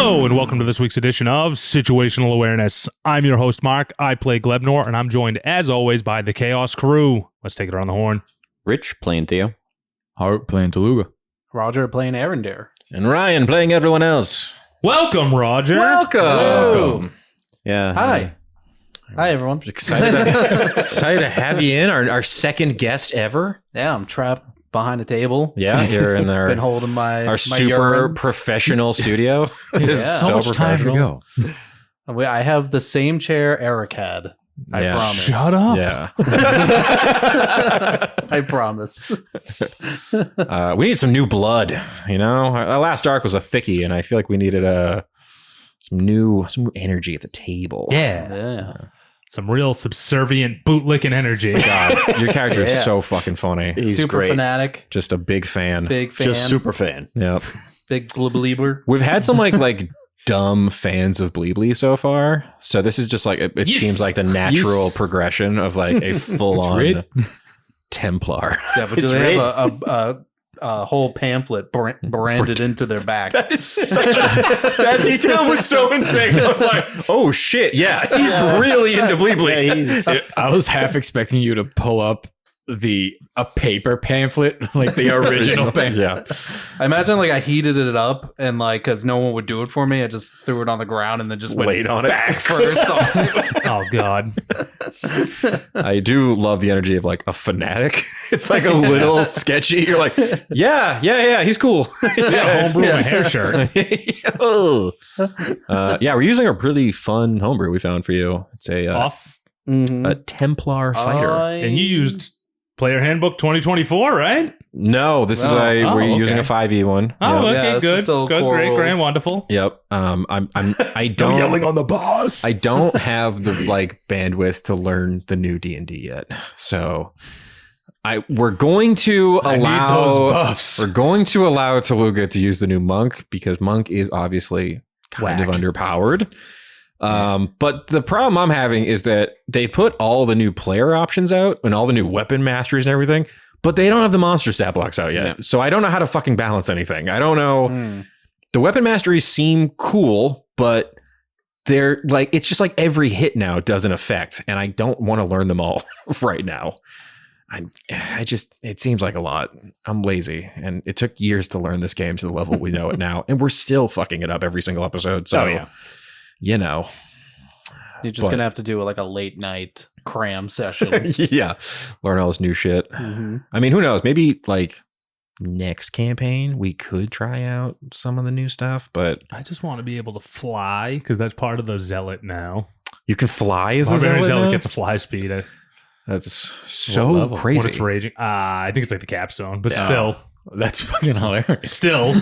Hello, and welcome to this week's edition of Situational Awareness. I'm your host, Mark. I play Glebnor, and I'm joined, as always, by the Chaos Crew. Let's take it around the horn. Rich playing Theo. Hart playing Toluga. Roger playing Arendare. And Ryan playing everyone else. Welcome, Roger. Welcome. Yeah. Hi. Hi, everyone. Excited to have you in, our second guest ever. Yeah, I'm trapped behind a table. Yeah, you're in Been holding my super urine. professional studio. There's Yeah. so much time to go. I have the same chair Eric had. I Yeah. promise. Shut up. Yeah. I promise. We need some new blood, you know? Our last arc was a thickie, and I feel like we needed some new energy at the table. Yeah. Some real subservient, bootlicking energy. God, your character Yeah. is so fucking funny. He's Super great. fanatic. Just a big fan. Big fan. Just super fan. Yep. Big believer. We've had some like dumb fans of Bleebly so far. So this is just like it Yes. seems like the natural progression of like a full on Templar. Yeah, but do It's they have a whole pamphlet branded into their back? That is such that detail was so insane. I was like, oh shit, yeah, he's really into Bleebly. Yeah, I was half expecting you to pull up a paper pamphlet, like the original pamphlet. Yeah. I imagine like I heated it up and like because no one would do it for me, I just threw it on the ground and then just went Laid on it. back first. Oh, God. I do love the energy of like a fanatic. It's like a little sketchy. You're like, yeah, he's cool. Yeah, homebrew and a hair shirt. Yeah, we're using a really fun homebrew we found for you. It's Off. a Templar fighter. And you used Player Handbook 2024, right? No, this is we're okay. using a 5e one. Oh, Yep. Yeah, okay, this is good. still Good, core great, rules. grand, wonderful. Yep. I don't on the boss. I don't have the like bandwidth to learn the new D&D yet. So we're going to I need those buffs. We're going to allow Toluga to use the new monk because monk is obviously kind of Whack. underpowered. But the problem I'm having is that they put all the new player options out and all the new weapon masteries and everything, but they don't have the monster stat blocks out yet. Yeah. So I don't know how to fucking balance anything. I don't know. The weapon masteries seem cool, but they're like, it's just like every hit now does an effect, and I don't want to learn them all right now. It seems like a lot. I'm lazy, and it took years to learn this game to the level we know it now, and we're still fucking it up every single episode. So, you know, You're just gonna have to do like a late night cram session. yeah, learn all this new shit. I mean, who knows? Maybe like next campaign we could try out some of the new stuff, but I just want to be able to fly because that's part of the Zealot now. you can fly as a Barbarian Zealot now? gets a fly speed That's what so level? crazy. when it's raging. I think it's like the capstone, but Yeah. still. That's fucking hilarious. Still,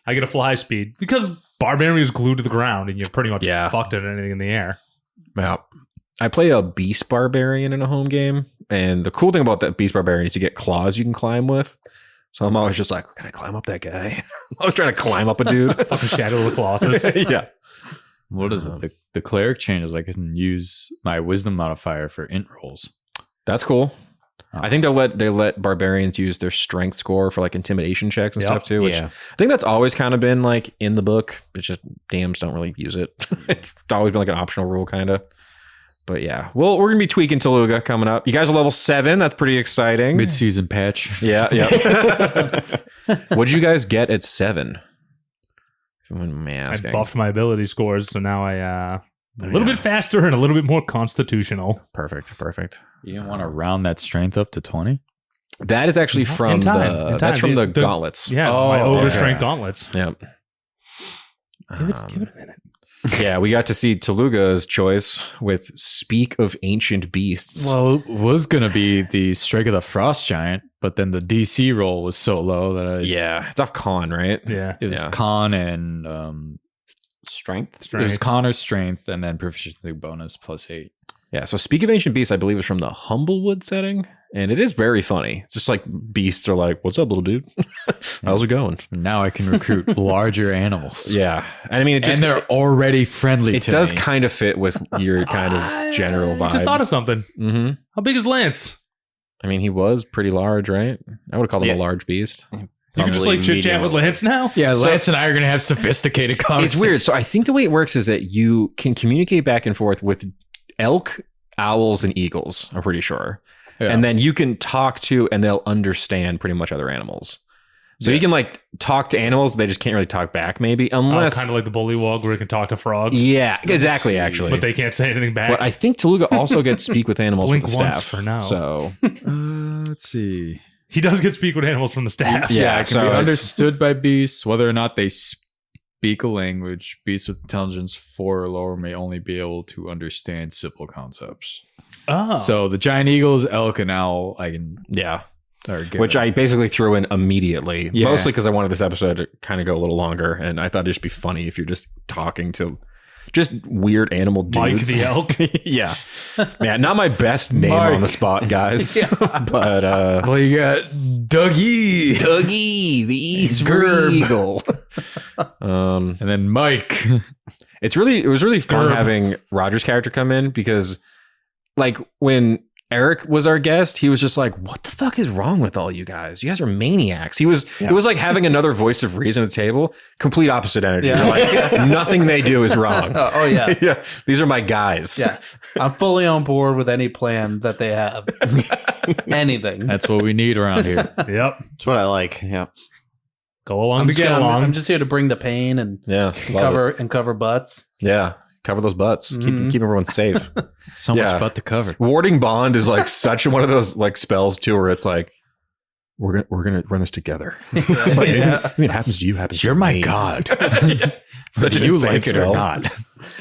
I get a fly speed because Barbarian is glued to the ground and you're pretty much Yeah. fucked at anything in the air. Yeah. I play a beast barbarian in a home game, and the cool thing about that beast barbarian is you get claws you can climb with. So I'm always just like, can I climb up that guy? I was trying to climb up a dude. Fucking Shadow of the Colossus. Yeah. What is it? The cleric changes. I can use my wisdom modifier for int rolls. That's cool. I think they let barbarians use their strength score for like intimidation checks and Yep. stuff too, which I think that's always kind of been like in the book. It's just DMs don't really use it. It's always been like an optional rule kind of. But yeah, well, we're gonna be tweaking Toluga coming up. You guys are level 7. That's pretty exciting. Mid-season patch. Yeah. What'd you guys get at 7? If you wouldn't mind me I asking. buffed my ability scores, so now a little bit faster and a little bit more constitutional. Perfect. You didn't want to round that strength up to 20? That is actually from that's from the gauntlets. Yeah, Oh, my ogre okay. strength gauntlets. Yep. Give it a minute. Yeah, we got to see Toluga's choice with Speak of Ancient Beasts. Well, it was going to be the Strike of the Frost Giant, but then the DC roll was so low that yeah, it's off con, right? Yeah. it was Yeah. con and Strength. it was con or strength and then proficiency bonus +8. Yeah, so Speak of Ancient Beasts, I believe, is from the Humblewood setting, and it is very funny. It's just like beasts are like, "What's up, little dude? How's it going?" Now I can recruit larger animals. Yeah, and I mean, it just And they're already friendly it to does me. kind of fit with your kind of general vibe. I just thought of something. Mm-hmm. How big is Lance? I mean, he was pretty large, right? I would have called him Yeah. a large beast. You can just like chit chat with Lance now. Yeah, Lance and I are gonna have sophisticated conversations. It's weird. So I think the way it works is that you can communicate back and forth with elk, owls, and eagles. I'm pretty sure. Yeah. And then you can talk to, and they'll understand pretty much other animals. So you can like talk to animals, they just can't really talk back, maybe, unless kind of like the bullywog where you can talk to frogs. Yeah, exactly. Actually, But they can't say anything back. But I think Toluga also gets speak with animals Blink with the once staff for now. So Let's see. He does get speak with animals from the staff. Yeah, It can so be it's- understood by beasts, whether or not they speak a language. Beasts with intelligence 4 or lower may only be able to understand simple concepts. Oh. So the giant eagles, elk, and owl, I can. yeah, Get which I basically threw in immediately, Yeah. mostly because I wanted this episode to kind of go a little longer, and I thought it'd just be funny if you're just talking to just weird animal Mike dudes. the elk. Yeah, man, not my best name Mike. on the spot, guys. But Well, you got Dougie, Dougie, the East Gerb. Eagle. and then Mike. It was really fun Gerb. having Roger's character come in because, like, when Eric was our guest, he was just like, "What the fuck is wrong with all you guys? You guys are maniacs." It was like having another voice of reason at the table. Complete opposite energy. Yeah. Like, nothing they do is wrong. Oh yeah. Yeah, these are my guys. Yeah. I'm fully on board with any plan that they have. Anything. That's what we need around here. Yep. That's what I like. Yeah. Go along I'm to just, get along. I'm just here to bring the pain and Yeah, love it. cover butts. Yeah, cover those butts. Mhm. Keep everyone safe. So Yeah. much butt to cover. Warding bond is like such one of those like spells too, where it's like we're gonna run this together. Like, anything that happens to you happens. You're to my me. god. Such Whether an you insane like it or spell. not.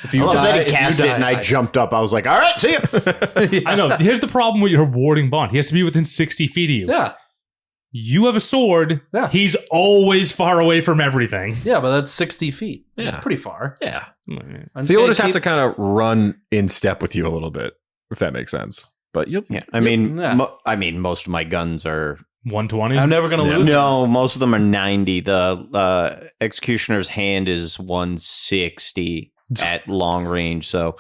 If you I love die, that if he you cast it and I jumped up. I was like, all right, see ya. I know. Here's the problem with your warding bond. He has to be within 60 feet of you. Yeah. You have a sword. Yeah. He's always far away from everything. Yeah, but that's 60 feet. That's Yeah. pretty far. Yeah. Mm. And So you'll they just have keep- to kind of run in step with you a little bit, if that makes sense. But you'll Yeah. I mean, Yeah. most of my guns are 120. I'm never going to Yeah. lose. no. Most of them are 90. The executioner's hand is 160 at long range. So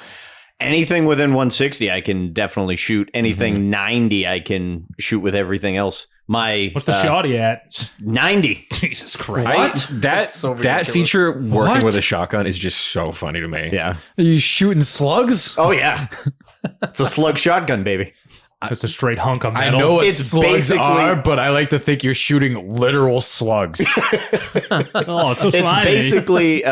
anything within 160, I can definitely shoot. Anything 90, I can shoot with everything else. My What's the shotty at? 90. Jesus Christ. that That's so that ridiculous. feature working What? with a shotgun is just so funny to me. Yeah. Are you shooting slugs? Oh yeah. It's a slug shotgun, baby. It's a straight hunk of I metal. know what It's slugs basically- are, but I like to think you're shooting literal slugs. Oh, it's so It's slimy. basically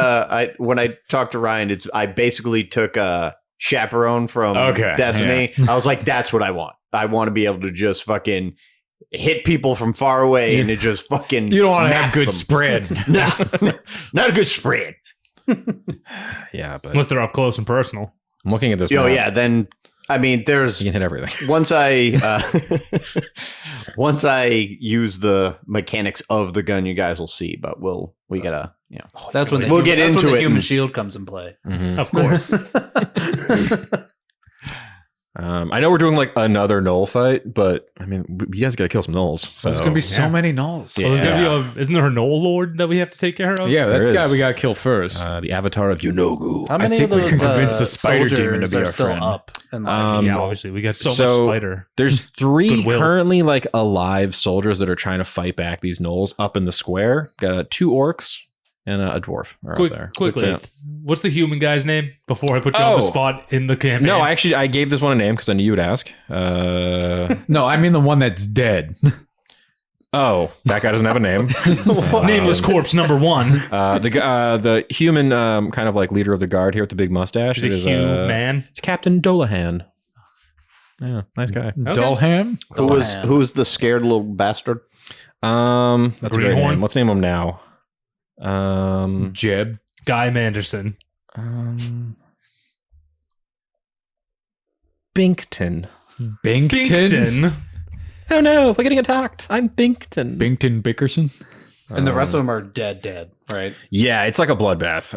when I talked to Ryan, I basically took a chaperone from Okay, Destiny. I was like, that's what I want. I want to be able to just fucking hit people from far away and it just fucking You don't want to have max good them. spread. No, not a good spread. Yeah, but Unless they're up close and personal. I'm looking at this. Oh map. yeah, then I mean, there's You can hit everything. once I use the mechanics of the gun, you guys will see. But we gotta That's when We'll get that's into when the it human and- shield comes in play. Mhm. Of course. I know we're doing like another null fight, but I mean, you guys got to kill some nulls. So There's gonna be so yeah. many nulls. Yeah. Well, there's gonna be isn't there a Knoll Lord that we have to take care of? Yeah, that's There the guy is. we gotta kill first. the avatar of Yunogu. How many think of we those can convince the spider soldiers demon to be are our still friend. up? And Yeah, obviously. We got so much So- spider. There's 3 Goodwill. currently like alive soldiers that are trying to fight back these gnolls up in the square. Got 2 orcs and a dwarf are up there. Quickly, Which, what's the human guy's name before I put you on the Oh. spot in the campaign? no, I gave this one a name because I knew you would ask. No, I mean the one that's dead. Oh, that guy doesn't have a name. Nameless corpse number 1. The human kind of like leader of the guard here with the big mustache. Is a is, human. It's Captain Dolahan. Yeah, nice guy. Okay. Dullham? who's the scared little bastard? That's a great Greenhorn? name. Let's name him now. Jeb. Guy Manderson. Binkton. Binkton? Binkton. Oh no, we're getting attacked. I'm Binkton. Binkton Bickerson? and the rest of them are dead, right? Yeah, it's like a bloodbath.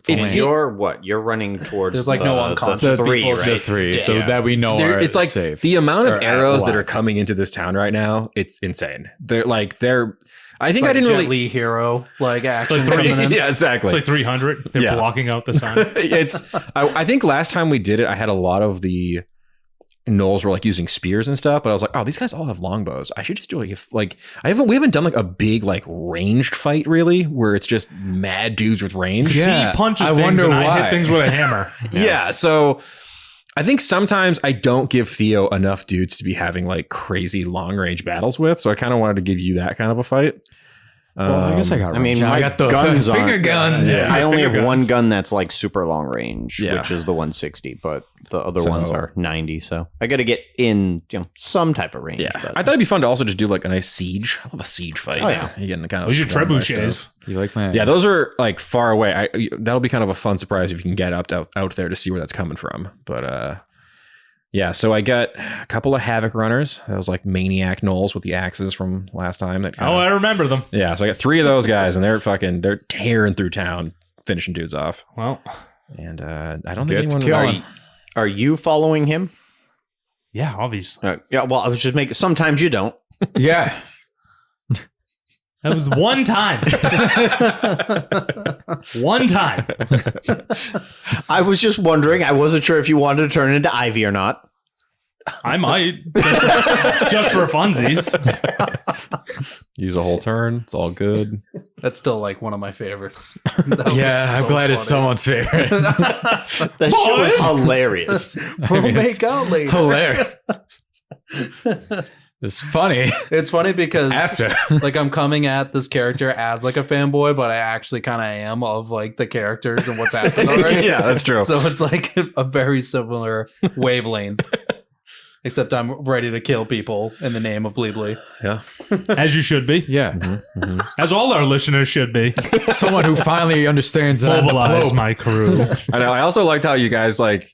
It's you're running towards. There's, like, no the unconscious 3, people, right? The 3 Yeah. so that we know are it's like safe. the amount of Or arrows that alive. are coming into this town right now. It's insane. I think Like I didn't Jet really. Li hero like action like three- coming in. Yeah, exactly. It's like 300. They're Yeah. blocking out the sun. I think last time we did it, I had a lot of the gnolls were like using spears and stuff, but I was like, oh, these guys all have longbows. I should just do we haven't done like a big like ranged fight really, where it's just mad dudes with range. Yeah. He punches I things wonder and I why. hit things with a hammer. Yeah. So I think sometimes I don't give Theo enough dudes to be having like crazy long range battles with. So I kind of wanted to give you that kind of a fight. Well, I guess I got. I mean, range. my I got the guns finger aren't- guns. Yeah. I only finger have one guns. gun that's like super long range, Yeah. which is the 160, but the other So- ones are 90. So I got to get in some type of range. Yeah. but- I thought it'd be fun to also just do like a nice siege. I love a siege fight. Oh, yeah. You getting kind of Those are swarmed by trebuchets. stuff. You like my? Yeah, those are like far away. That'll be kind of a fun surprise if you can get out there to see where that's coming from. But yeah, so I got a couple of Havoc runners. That was like maniac gnolls with the axes from last time. That Oh, I remember them. yeah. So I got 3 of those guys, and they're tearing through town, finishing dudes off. Well, And I don't Get think to anyone. killing. Are you following him? yeah, obviously. Yeah. Well, I was just making. Sometimes you don't. Yeah. That was one time. One time. I was just wondering. I wasn't sure if you wanted to turn into Ivy or not. I might. Just for funsies. Use a whole turn. It's all good. That's still like one of my favorites. That was Yeah, I'm so glad it's funny. someone's favorite. That shit was hilarious. We'll mean, it's make out later. Hilarious. It's funny It's funny because after. like I'm coming at this character as like a fanboy, but I actually kind of am of like the characters and what's happened already. Yeah, that's true. So it's like a very similar wavelength. Except I'm ready to kill people in the name of Bleebly. Yeah. As you should be. Yeah, As all our listeners should be. someone who finally understands that I'm the Mobilize Pope. my crew. I know. I also liked how you guys like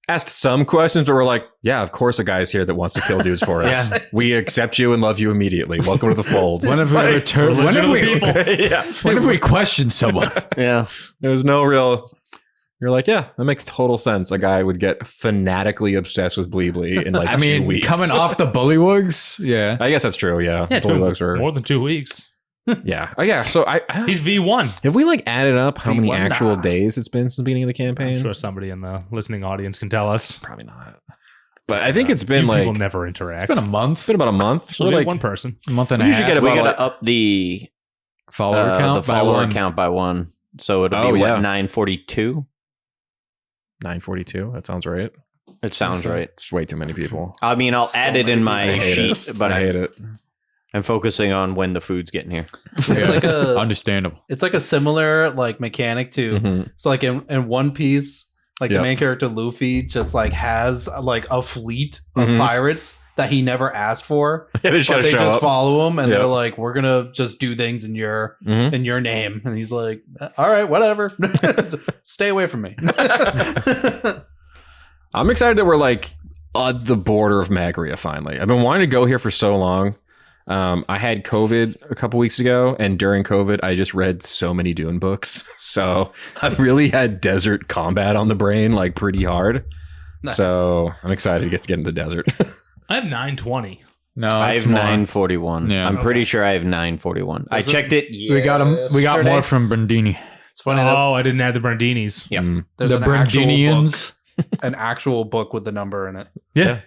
asked some questions, but were like, yeah, of course a guy's here that wants to kill dudes for us. Yeah. We accept you and love you immediately. Welcome to the fold. When have we ever turned? When Religion have of the we? people. Yeah. When have we questioned someone? Yeah. There's no real. You're like, yeah, that makes total sense. A guy would get fanatically obsessed with Bleebly in like I 2 mean, weeks. coming off the bullywugs, yeah. I guess that's true. Yeah. Yeah, Bullywugs were. more than 2 weeks. Yeah. Oh, yeah. So I He's V1. have we like added up how many V1? actual Nah. days it's been since the beginning of the campaign? I'm sure somebody in the listening audience can tell us. Probably not. But I think it's been You like people never interact. It's been a month, it's been about a month. so We're like like one person. month and a We half. usually get We about gotta up the follower count. the follower by one. count by 1. So it'll Oh, be yeah. what, 942? 942. That sounds right. It sounds right. It's way too many people. I mean, I'll So add it in many my I hate sheet, it. but I hate it. I'm focusing on when the food's getting here. It's like a Understandable. it's like a similar like mechanic to Mhm. it's like in One Piece, like Yep. the main character Luffy just like has like a fleet of Mhm. pirates that he never asked for. Yeah, they just But gotta they show just up. follow him and Yep. they're like, we're gonna just do things in your Mhm. name. And he's like, all right, whatever. Stay away from me. I'm excited that we're like on the border of Magria finally. I've been wanting to go here for so long. I had COVID a couple weeks ago, and during COVID, I just read so many Dune books. So I've really had desert combat on the brain, like pretty hard. Nice. So I'm excited to get into the desert. I have 920. No, I it's have more. 941. Yeah. I'm pretty sure I have 941. I Is it- checked it. We got them. We got yesterday. more from Brandini. It's funny that Oh, I didn't add the Brandinis. Yep. there's The an actual Brandinians. an actual book with the number in it. Yeah.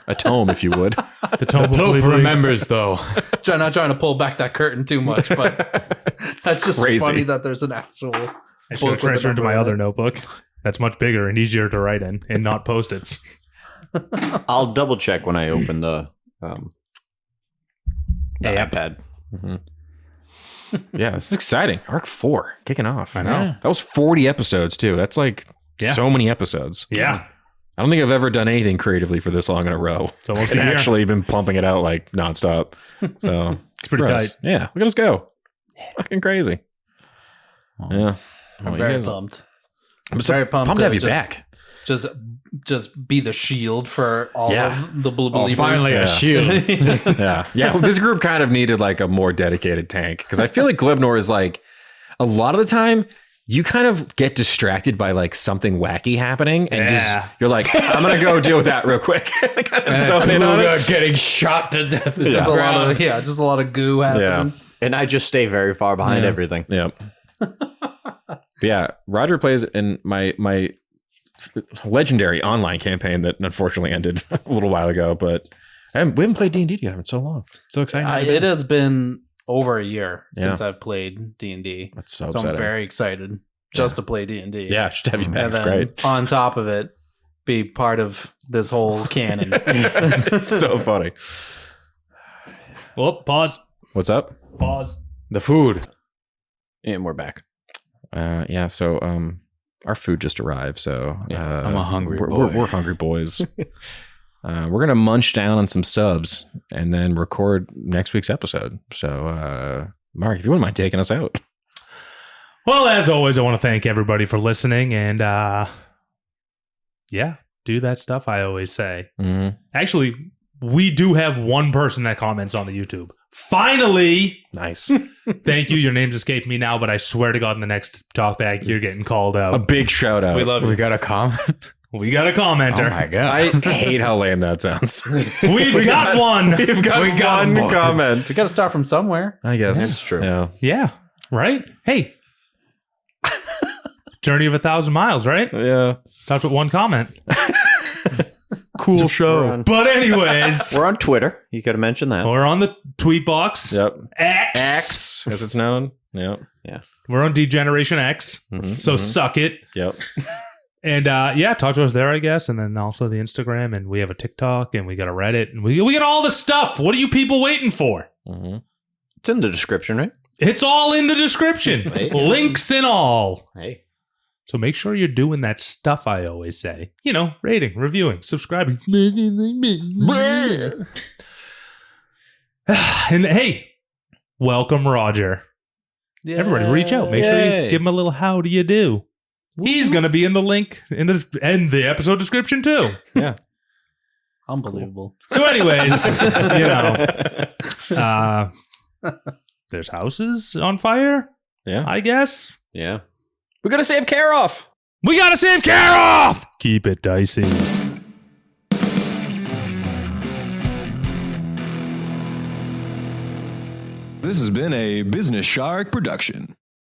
A tome, if you would. The The Tome of Pope Bleebly. remembers, though. Not trying to pull back that curtain too much, but that's just crazy. funny that there's an actual. I just book gotta with the transfer into number my in other it. notebook. That's much bigger and easier to write in and not post-its. I'll double check when I open the iPad. Mhm. Yeah, this is exciting. Arc 4 kicking off. I know. Yeah. That was 40 episodes too. That's like Yeah. so many episodes. Yeah. I don't think I've ever done anything creatively for this long in a row. It's almost And a year. actually been pumping it out like nonstop. So It's pretty for us. tight. Yeah, look at us go. Fucking crazy. Yeah. I'm Well, you very guys- pumped. I'm so Very pumped to have you just- back. Just be the shield for all Yeah. of the blue Oh, believers. finally Yeah. a shield. Yeah. Yeah. Well, this group kind of needed like a more dedicated tank because I feel like Glebnor is like a lot of the time you kind of get distracted by like something wacky happening and Yeah. just you're like, I'm going to go deal with that real quick. kind of zone in on it. getting shot to death. Just a lot of just a lot of goo happening. And I just stay very far behind Yeah. everything. Yep. But yeah, Roger plays, and my legendary online campaign that unfortunately ended a little while ago. But we haven't played D&D together in so long. So exciting! It has been over a year Yeah. since I've played D&D. That's so I'm exciting. very excited just to play D&D. Yeah, just to have you back. And It's then great. on top of it, be part of this whole canon. It's so funny. Oh, pause. What's up? Pause. The food. And we're back. Yeah. So our food just arrived. So I'm a hungry boy. We're hungry boys. We're gonna munch down on some subs and then record next week's episode. So Mark, if you wouldn't mind taking us out. Well, as always, I want to thank everybody for listening and yeah, do that stuff I always say. Mm-hmm. Actually, we do have one person that comments on the YouTube. Finally! Nice. Thank you. Your name's escaped me now, but I swear to God, in the next talkback, you're getting called A out. big shout out. We love We you. got a comment. We got a commenter. Oh my god. I hate how lame that sounds. We've got one. We've got We got one boys. comment. You got to start from somewhere. I guess That's true. Yeah. Yeah, right? Hey. Journey of 1,000 miles, right? Yeah. Starts with one comment. Cool show. We're on, But anyways, we're on Twitter. You got to mention that. we're on the tweet box. Yep. X. X, as it's known. Yep. We're on Degeneration X. Mhm, So mhm. suck it. Yep. And yeah, talk to us there, I guess. And then also the Instagram. And we have a TikTok. And we got a Reddit. And we got all the stuff. What are you people waiting for? Mm-hmm. It's in the description, right? It's all in the description. Hey. Links and all. Hey. So make sure you're doing that stuff I always say. You know, rating, reviewing, subscribing. And hey, welcome Roger. Everybody reach out. Make sure you Yay. give him a little how do you do. He's going to be in the link in the episode description too. Unbelievable. So anyways, you know, there's houses on fire, Yeah. I guess. Yeah. We gotta save care off. We got to save care off. Keep it dicey. This has been a Business Shark production.